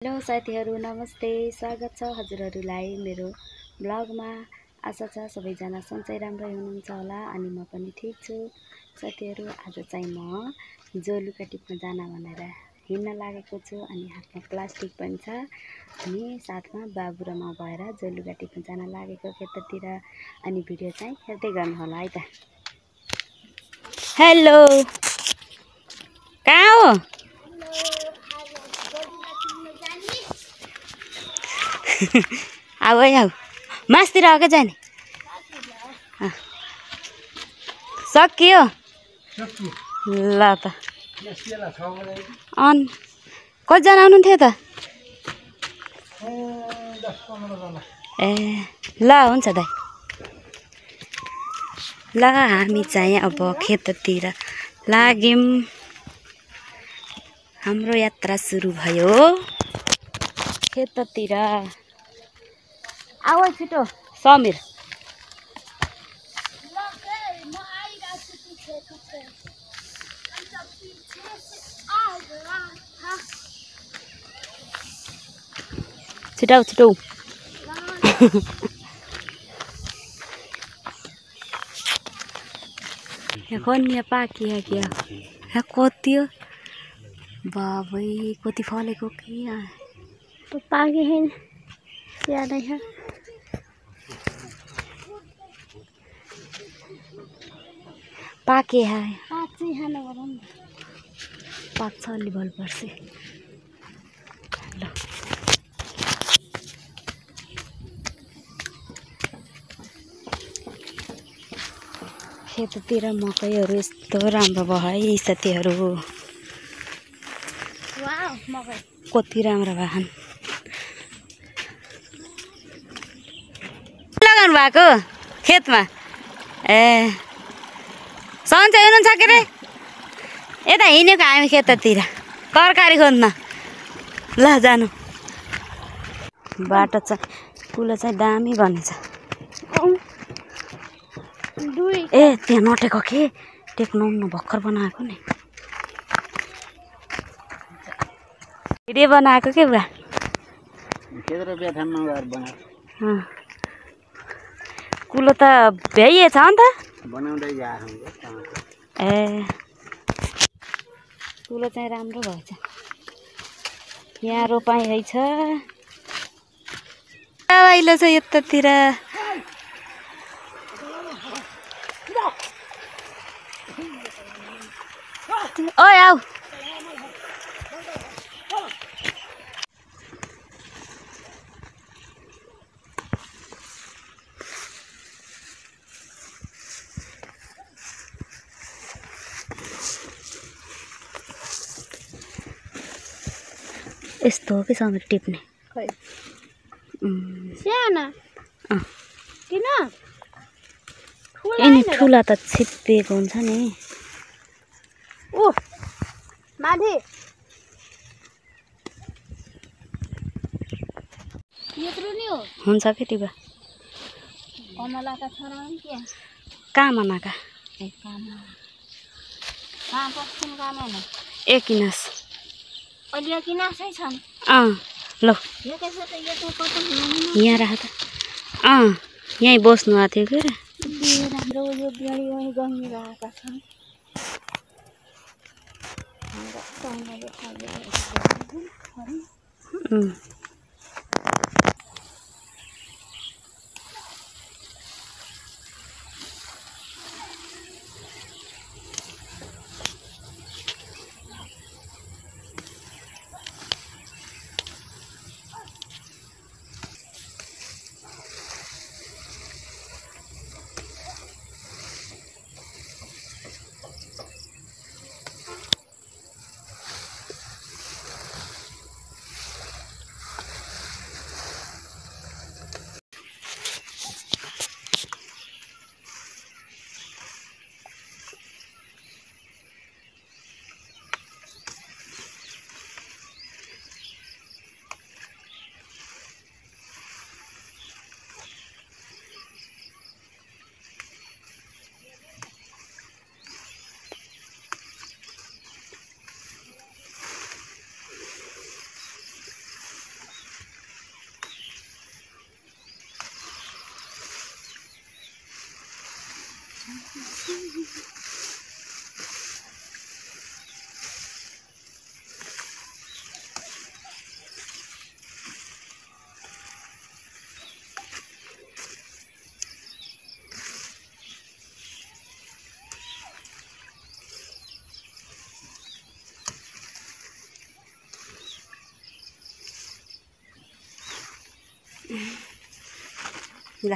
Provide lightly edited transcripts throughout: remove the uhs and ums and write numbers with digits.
Hello साथीहरु, नमस्ते। स्वागत छ हजुरहरुलाई मेरो ब्लगमा। आशा छ सबैजना सन्चै राम्रै हुनुहुन्छ होला अनि म पनि ठीक छु। साथीहरु, आज चाहिँ म जोलुका टिप्न जान भनेर हिँड्न लागेको छु अनि हातमा प्लास्टिक पनि छ अनि साथमा बाबु र म भएर जोलुका टिप्न जान लागेको खेततिर। अनि भिडियो चाहिँ हेर्दै गर्नु होला है त। हेलो, कहाँ हो? आऊ है आऊ, मासतिर आएको जाने सकियो ल त। अन कतिजना आउनुहुन्थ्यो त? ए ल हुन्छ दाइ। ल हामी चाहिँ अब खेततिर लाग्यौं। हाम्रो यात्रा सुरु भयो खेततिर। आऊ छिटो समीर। छिटो छिटो। यहाँ पाकिया क्या यहाँ कति हो बाबै, कति फलेको के पाके है ज्यादा है। पाके है पाक्छ अलि भल पर्छ। खेततिर मकैहरू यस्तो राम्रो भयो है साथीहरू। कति राम्रो भएन। लगाउनु भएको खेतमा? ए सन्चै हुनुहुन्छ के रे? यता हिँडेको हामी खेततिर तरकारी खोज्न। ल जानु। बाटो चाहिँ कुलो चाहिँ दामी बनेछ। ए त्यहाँ नटेको के टेक्नु भर्खर बनाएको नि। भिडियो बनाएको के बुवा? कुलो त भ्याइएछ अन्त बनाउँदै ए कुलो चाहिँ राम्रो भएछ। यहाँ रोपाइ रहेछ रमाइलो छ यतातिर। ओए आऊ। यस्तो हो कि समीर टिप्ने? यिनी ठुला त छिप्पिएको हुन्छ नि। माथि हुन्छ कि टिपा? कहाँ मनाका? ए किनास ल यहाँ राख त। यहीँ बस्नु आएको थियो के? ल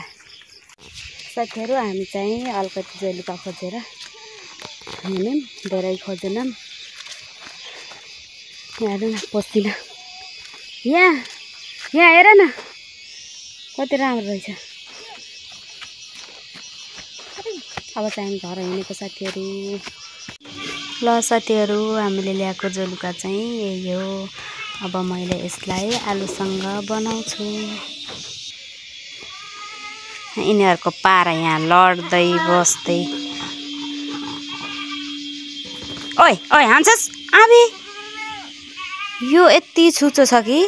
साथीहरू हामी चाहिँ अलिकति जलुका खोजेर हिँड्यौँ, धेरै खोजेनौँ। यहाँ हेर न पसिना, यहाँ हेर न कति राम्रो रहेछ। अब चाहिँ हामी घर हिँडेको साथीहरू। ल साथीहरू हामीले ल्याएको जलुका चाहिँ यही हो। अब मैले यसलाई आलुसँग बनाउँछु। यिनीहरूको पारा यहाँ लड्दै बस्दै। ओइ ओइ हान्छस् आबी, यो यति छुचो छ कि